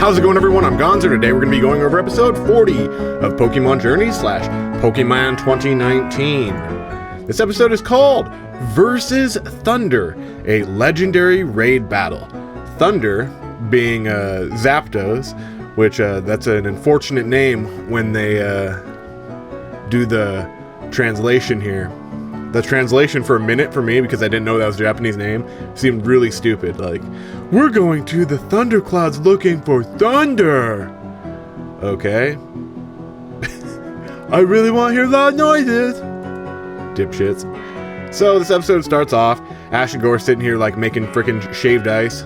How's it going, everyone? I'm Gonzo. Today we're going to be going over episode 40 of Pokemon Journey / Pokemon 2019. This episode is called Versus Thunder, a legendary raid battle. Thunder being Zapdos, which that's an unfortunate name when they do the translation here. The translation for a minute for me, because I didn't know that was a Japanese name, seemed really stupid. Like, we're going to the thunderclouds looking for thunder. Okay. I really want to hear loud noises. Dipshits. So this episode starts off, Ash and Gore sitting here like making frickin' shaved ice,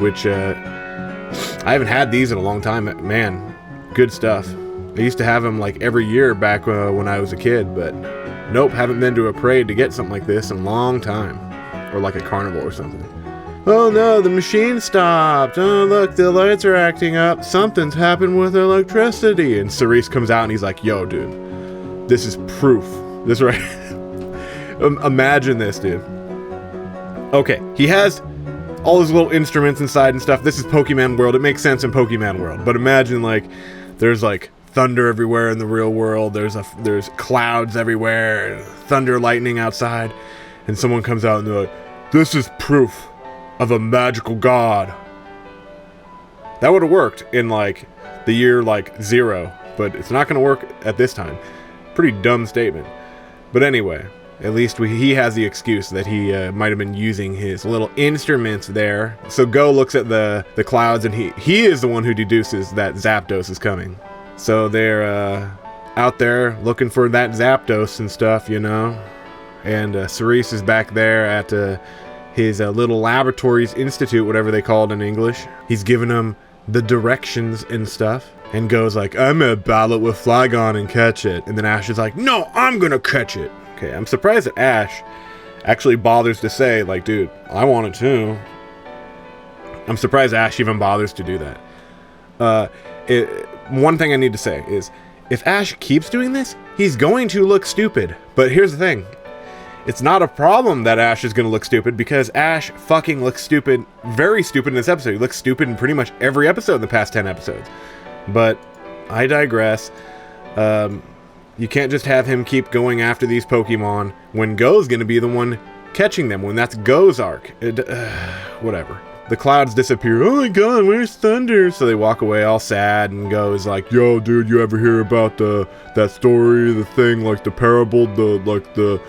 which I haven't had these in a long time. Man, good stuff. I used to have them like every year back when I was a kid, but nope, haven't been to a parade to get something like this in a long time. Or like a carnival or something. Oh no, the machine stopped. Oh look, the lights are acting up. Something's happened with electricity. And Cerise comes out and he's like, yo dude, this is proof. This right. Imagine this, dude. Okay, he has all his little instruments inside and stuff. This is Pokemon World. It makes sense in Pokemon World. But imagine like, there's like thunder everywhere in the real world. There's clouds everywhere, thunder, lightning outside, and someone comes out and they're like, this is proof of a magical god. That would have worked in like the year like 0, but it's not going to work at this time. Pretty dumb statement. But anyway, at least he has the excuse that he might have been using his little instruments there. So Go looks at the clouds, and he is the one who deduces that Zapdos is coming. So they're out there looking for that Zapdos and stuff, you know. And Cerise is back there at his little laboratories institute, whatever they call it in English. He's giving them the directions and stuff. And Go's like, I'm gonna battle it with Flygon and catch it. And then Ash is like, no, I'm gonna catch it. Okay, I'm surprised that Ash actually bothers to say, like, dude, I want it too. I'm surprised Ash even bothers to do that. One thing I need to say is, if Ash keeps doing this, he's going to look stupid. But here's the thing. It's not a problem that Ash is going to look stupid, because Ash fucking looks stupid, very stupid in this episode. He looks stupid in pretty much every episode in the past 10 episodes. But I digress. You can't just have him keep going after these Pokemon when Go's going to be the one catching them, when that's Go's arc. Whatever. The clouds disappear. Oh my god, where's Thunder? So they walk away all sad, and Go's like, yo dude, you ever hear about that story, the thing, like the parable, the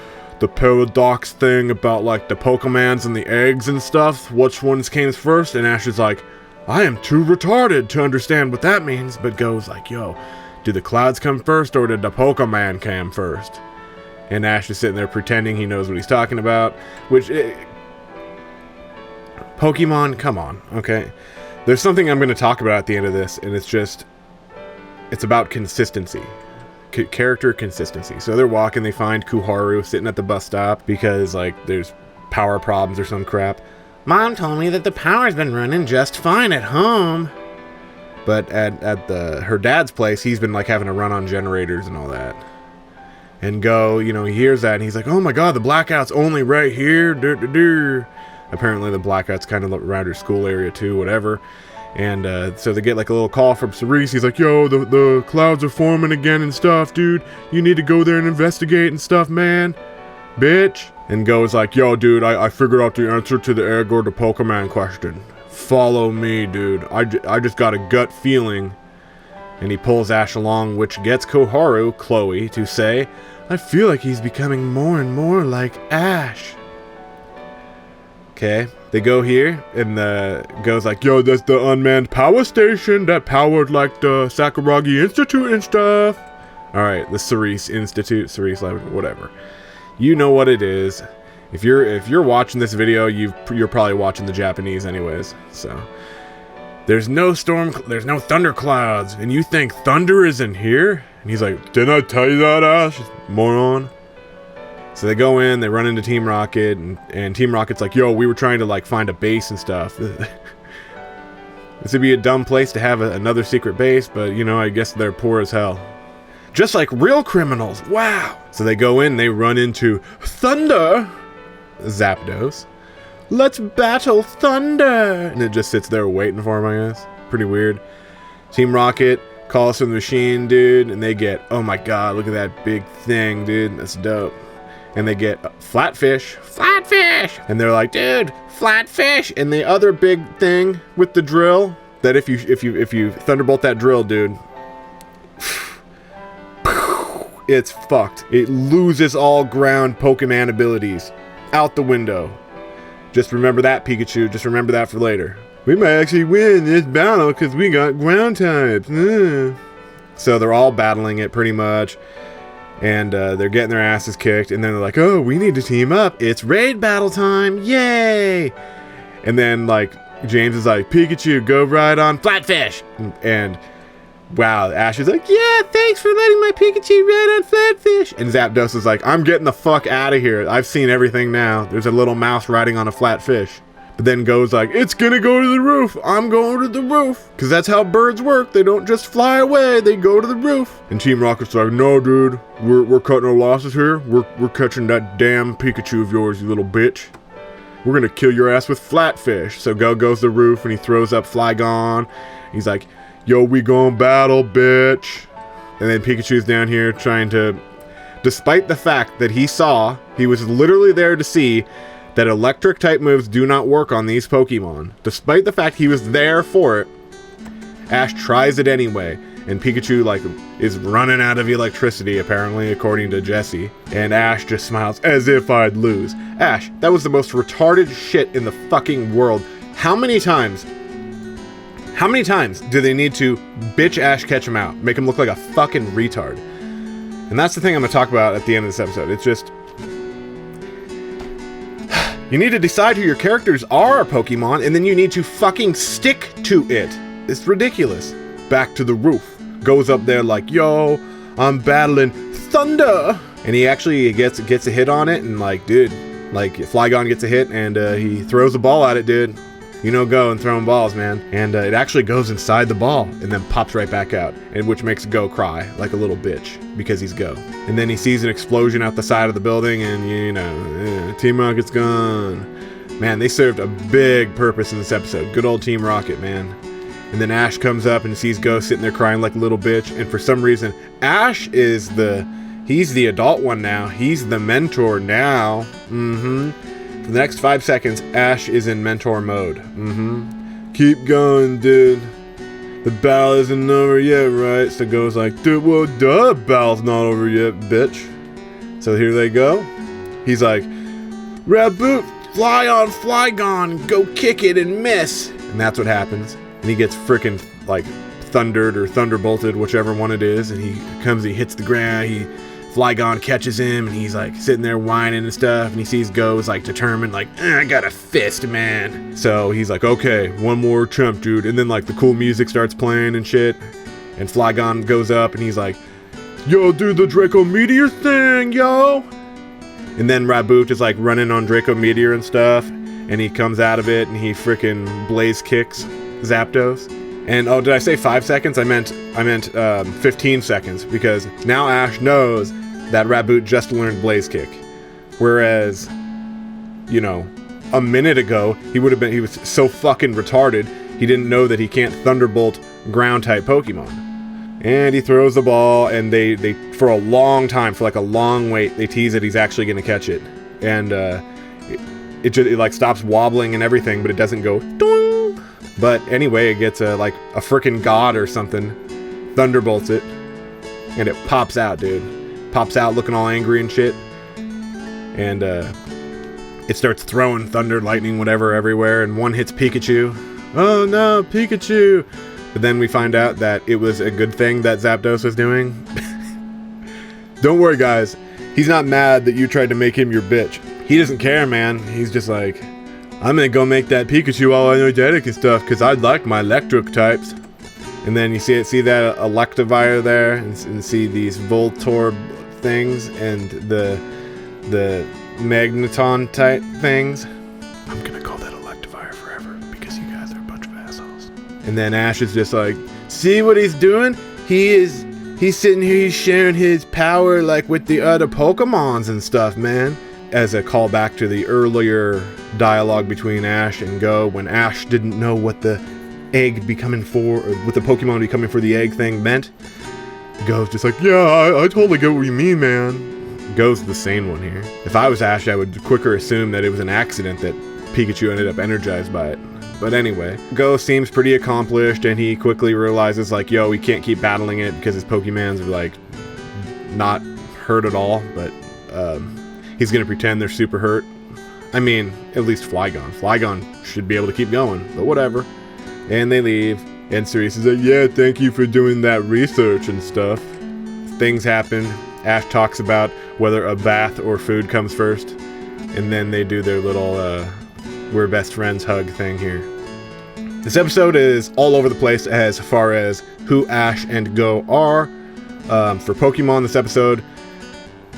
paradox thing about like the Pokemons and the eggs and stuff? Which ones came first? And Ash is like, I am too retarded to understand what that means. But Go's like, yo, did the clouds come first, or did the Pokemon come first? And Ash is sitting there pretending he knows what he's talking about, which Pokemon, come on, okay? There's something I'm going to talk about at the end of this, and it's about consistency. Character consistency. So they're walking, they find Kuharu sitting at the bus stop because, like, there's power problems or some crap. Mom told me that the power's been running just fine at home. But at her dad's place, he's been, like, having to run on generators and all that. And Go, you know, he hears that, and he's like, oh my god, the blackout's only right here. Apparently the blackout's kind of around her school area too, whatever. And so they get like a little call from Cerise. He's like, yo, the clouds are forming again and stuff, dude. You need to go there and investigate and stuff, man. Bitch. And Go's like, yo, dude, I figured out the answer to the egg or the Pokemon question. Follow me, dude. I just got a gut feeling. And he pulls Ash along, which gets Koharu, Chloe, to say, I feel like he's becoming more and more like Ash. Okay, they go here, and Go's like, yo, that's the unmanned power station that powered, like, the Sakuragi Institute and stuff. Alright, the Cerise Institute, Cerise Lab, whatever. You know what it is. If you're watching this video, you're probably watching the Japanese anyways, so. There's no thunderclouds, and you think thunder isn't here? And he's like, didn't I tell you that, Ash? Moron. So they go in, they run into Team Rocket, and Team Rocket's like, yo, we were trying to like find a base and stuff. This would be a dumb place to have another secret base, but you know, I guess they're poor as hell. Just like real criminals, wow! So they go in, they run into Thunder, Zapdos. Let's battle Thunder! And it just sits there waiting for him, I guess. Pretty weird. Team Rocket calls from the machine, dude, and they get, oh my god, look at that big thing, dude. That's dope. And they get Flatfish. Flatfish! And they're like, dude, Flatfish! And the other big thing with the drill, that if you thunderbolt that drill, dude, it's fucked. It loses all ground Pokemon abilities. Out the window. Just remember that, Pikachu. Just remember that for later. We might actually win this battle because we got ground types. So they're all battling it pretty much. And they're getting their asses kicked. And then they're like, oh, we need to team up. It's raid battle time. Yay! And then, like, James is like, Pikachu, go ride on Flatfish. And wow, Ash is like, yeah, thanks for letting my Pikachu ride on Flatfish. And Zapdos is like, I'm getting the fuck out of here. I've seen everything now. There's a little mouse riding on a flatfish. But then Go's like, it's gonna go to the roof. I'm going to the roof. Because that's how birds work. They don't just fly away. They go to the roof. And Team Rocket's like, no, dude. We're cutting our losses here. We're catching that damn Pikachu of yours, you little bitch. We're gonna kill your ass with Flatfish. So Go goes to the roof and he throws up Flygon. He's like, yo, we gon' battle, bitch. And then Pikachu's down here trying to, despite the fact that he was literally there to see that electric type moves do not work on these Pokemon. Despite the fact he was there for it, Ash tries it anyway. And Pikachu, like, is running out of electricity, apparently, according to Jesse. And Ash just smiles, as if I'd lose. Ash, that was the most retarded shit in the fucking world. How many times do they need to bitch Ash catch him out? Make him look like a fucking retard. And that's the thing I'm going to talk about at the end of this episode. It's just, you need to decide who your characters are, Pokemon, and then you need to fucking stick to it. It's ridiculous. Back to the roof. Goes up there like, yo, I'm battling Thunder. And he actually gets a hit on it, and like, dude, like, Flygon gets a hit, and he throws a ball at it, dude. You know Go and throwing balls, man. And it actually goes inside the ball and then pops right back out, and which makes Go cry like a little bitch because he's Go. And then he sees an explosion out the side of the building, and you know, Team Rocket's gone. Man, they served a big purpose in this episode. Good old Team Rocket, man. And then Ash comes up and sees Go sitting there crying like a little bitch. And for some reason, Ash is he's the adult one now. He's the mentor now. For the next 5 seconds, Ash is in mentor mode. Keep going, dude. The battle isn't over yet, right? So Go's like, dude, well, duh, battle's not over yet, bitch. So here they go. He's like, Raboot, fly on Flygon, go kick it and miss. And that's what happens. And he gets freaking, like, thundered or thunderbolted, whichever one it is. And he comes, he hits the ground, Flygon catches him, and he's like sitting there whining and stuff, and he sees Go is like determined, like, I got a fist, man. So he's like, okay, one more attempt, dude. And then like the cool music starts playing and shit, and Flygon goes up and he's like, yo, do the Draco Meteor thing, yo. And then Raboot is like running on Draco Meteor and stuff, and he comes out of it and he freaking blaze kicks Zapdos. And oh, did I say 5 seconds? I meant 15 seconds, because now Ash knows that Raboot just learned Blaze Kick. Whereas, you know, a minute ago, he was so fucking retarded, he didn't know that he can't Thunderbolt ground-type Pokemon. And he throws the ball, and they for a long time, for like a long wait, they tease that he's actually going to catch it. And it like stops wobbling and everything, but it doesn't go doing. But anyway, it gets like a frickin' god or something, thunderbolts it, and it pops out, dude. Pops out looking all angry and shit. And it starts throwing thunder, lightning, whatever, everywhere, and one hits Pikachu. Oh no, Pikachu! But then we find out that it was a good thing that Zapdos was doing. Don't worry, guys. He's not mad that you tried to make him your bitch. He doesn't care, man. He's just like, I'm gonna go make that Pikachu all energetic and stuff, because I'd like my electric types. And then you see that Electivire there, and see these Voltorb things, and the Magneton type things. I'm gonna call that Electivire forever, because you guys are a bunch of assholes. And then Ash is just like, see what he's doing? He's sitting here, he's sharing his power like with the other Pokemons and stuff, man. As a callback to the earlier dialogue between Ash and Go, when Ash didn't know what the egg be coming for, with the Pokemon be coming for the egg thing meant. Go's just like, yeah, I totally get what you mean, man. Go's the sane one here. If I was Ash, I would quicker assume that it was an accident that Pikachu ended up energized by it. But anyway, Go seems pretty accomplished, and he quickly realizes, like, yo, we can't keep battling it because his Pokemons are, like, not hurt at all, but he's gonna pretend they're super hurt. I mean, at least Flygon. Flygon should be able to keep going, but whatever. And they leave, and Cerise is like, yeah, thank you for doing that research and stuff. Things happen. Ash talks about whether a bath or food comes first, and then they do their little, we're best friends hug thing here. This episode is all over the place as far as who Ash and Go are. For Pokemon, this episode,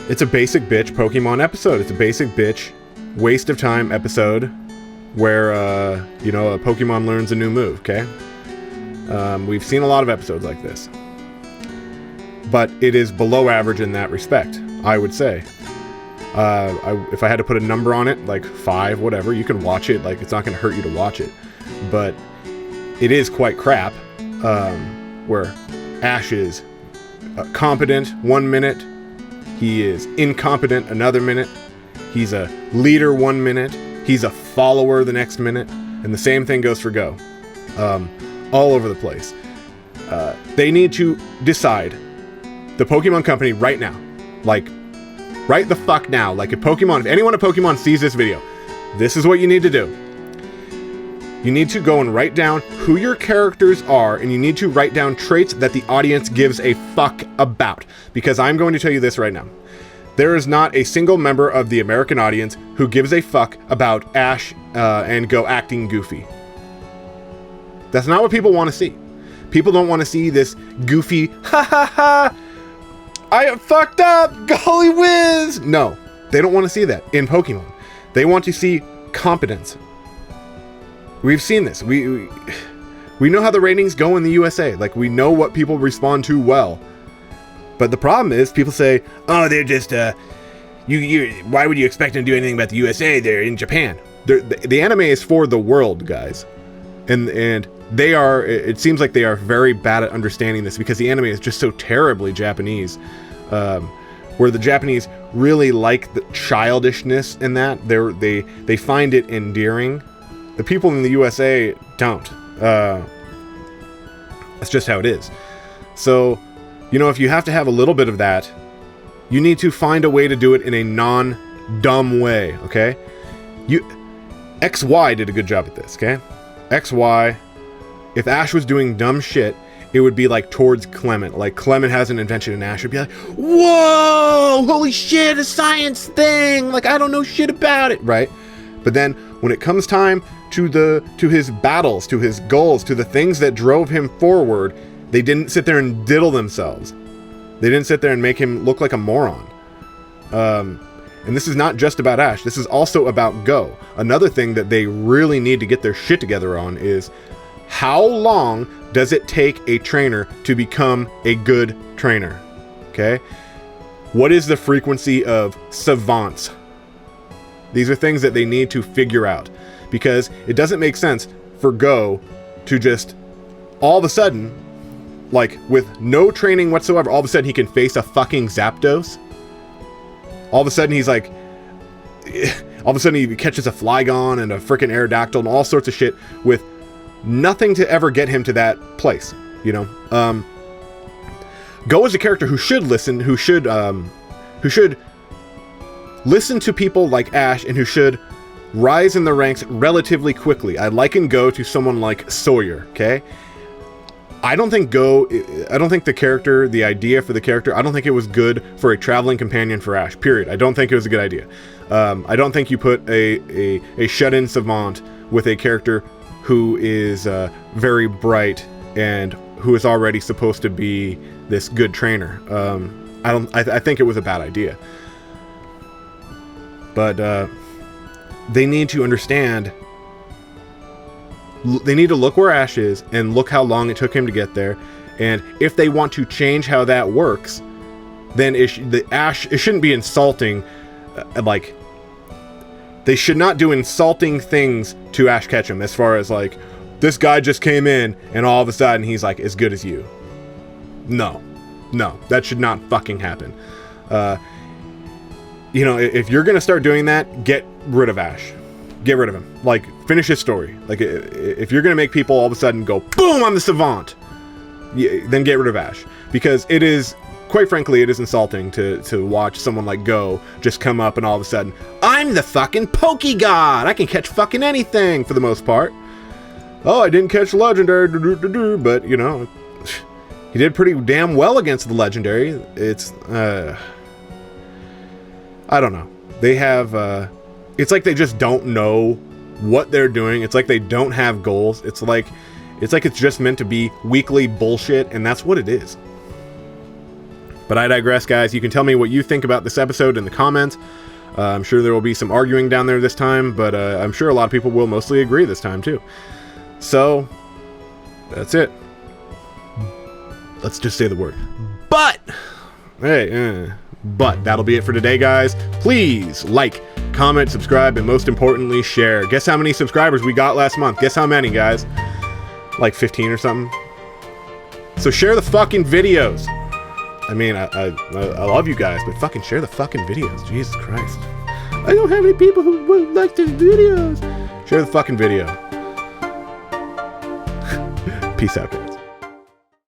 it's a basic bitch Pokemon episode. It's a basic bitch waste of time episode where, a Pokemon learns a new move, okay? We've seen a lot of episodes like this. But it is below average in that respect, I would say. If I had to put a number on it, like 5, whatever, you can watch it. Like, it's not going to hurt you to watch it. But it is quite crap, where Ash is competent 1 minute, he is incompetent another minute, he's a leader 1 minute, he's a follower the next minute, and the same thing goes for Go. All over the place. They need to decide, the Pokemon Company right now, like, right the fuck now, like if anyone at Pokemon sees this video, this is what you need to do. You need to go and write down who your characters are, and you need to write down traits that the audience gives a fuck about. Because I'm going to tell you this right now. There is not a single member of the American audience who gives a fuck about Ash and Go acting goofy. That's not what people want to see. People don't want to see this goofy, ha ha ha, I fucked up, golly whiz. No, they don't want to see that in Pokemon. They want to see competence. We've seen this. We know how the ratings go in the USA. Like, we know what people respond to well. But the problem is, people say, oh, they're just, why would you expect them to do anything about the USA? They're in Japan. The anime is for the world, guys. And they are, it seems like they are very bad at understanding this because the anime is just so terribly Japanese. Where the Japanese really like the childishness in that. They find it endearing. The people in the USA don't. That's just how it is. So, if you have to have a little bit of that, you need to find a way to do it in a non-dumb way, okay? XY did a good job at this, okay? XY, if Ash was doing dumb shit, it would be like towards Clement. Like, Clement has an invention and Ash would be like, whoa, holy shit, a science thing! Like, I don't know shit about it, right? But then, when it comes time to his battles, to his goals, to the things that drove him forward, they didn't sit there and diddle themselves. They didn't sit there and make him look like a moron. And this is not just about Ash. This is also about Go. Another thing that they really need to get their shit together on is, how long does it take a trainer to become a good trainer? Okay? What is the frequency of savants? These are things that they need to figure out. Because it doesn't make sense for Go to just, all of a sudden, like, with no training whatsoever, all of a sudden he can face a fucking Zapdos. All of a sudden he's like, all of a sudden he catches a Flygon and a freaking Aerodactyl and all sorts of shit with nothing to ever get him to that place, Go is a character who should listen, who should listen to people like Ash, and who should rise in the ranks relatively quickly. I liken Go to someone like Sawyer, okay? I don't think the character, the idea for the character, I don't think it was good for a traveling companion for Ash, period. I don't think it was a good idea. I don't think you put a shut-in savant with a character who is very bright and who is already supposed to be this good trainer. I think it was a bad idea. But they need to understand, they need to look where Ash is and look how long it took him to get there. And if they want to change how that works, then it shouldn't be insulting. Like, they should not do insulting things to Ash Ketchum, as far as like, this guy just came in and all of a sudden he's like as good as you. No, that should not fucking happen. You know, if you're gonna start doing that, get rid of Ash. Get rid of him. Like, finish his story. Like, if you're gonna make people all of a sudden go, boom, I'm the savant, then get rid of Ash. Because it is, quite frankly, it is insulting to watch someone like Go just come up and all of a sudden, I'm the fucking Poke God! I can catch fucking anything, for the most part. Oh, I didn't catch Legendary, but, you know, he did pretty damn well against the Legendary. It's, I don't know. They have, it's like they just don't know what they're doing. It's like they don't have goals. It's like it's just meant to be weekly bullshit, and that's what it is. But I digress, guys. You can tell me what you think about this episode in the comments. I'm sure there will be some arguing down there this time, but I'm sure a lot of people will mostly agree this time, too. So, that's it. Let's just say the word. But! Hey, but that'll be it for today, guys. Please like, comment, subscribe, and most importantly, share. Guess how many subscribers we got last month? Guess how many, guys? Like 15 or something? So share the fucking videos. I mean, I love you guys, but fucking share the fucking videos. Jesus Christ. I don't have any people who would like the videos. Share the fucking video. Peace out, guys.